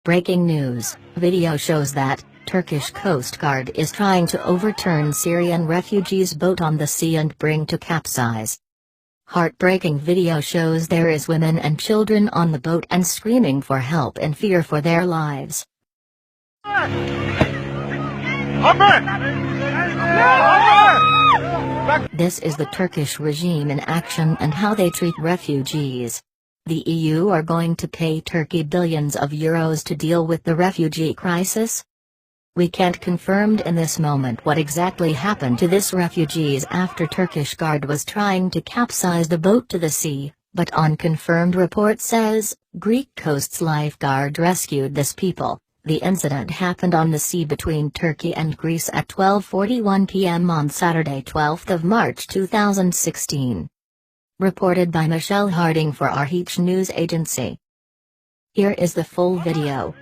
Breaking news, video shows that Turkish Coast Guard is trying to overturn Syrian refugees' boat on the sea and bring to capsize. Heartbreaking video shows there is women and children on the boat and screaming for help in fear for their lives. This is the Turkish regime in action and how they treat refugees. The EU are going to pay Turkey billions of euros to deal with the refugee crisis? We can't confirm in this moment what exactly happened to these refugees after Turkish Guard was trying to capsize the boat to the sea, but unconfirmed report says, Greek coast's lifeguard rescued these people. The incident happened on the sea between Turkey and Greece at 12:41 p.m. on Saturday 12th of March 2016. Reported by Michelle Harding for RH News Agency. Here is the full video.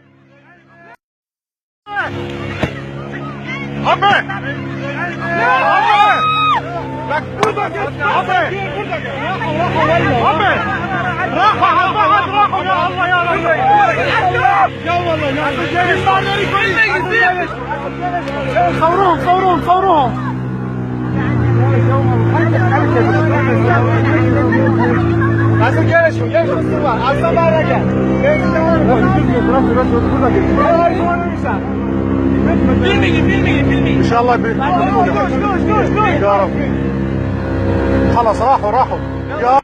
ان شاء الله خلاص راحوا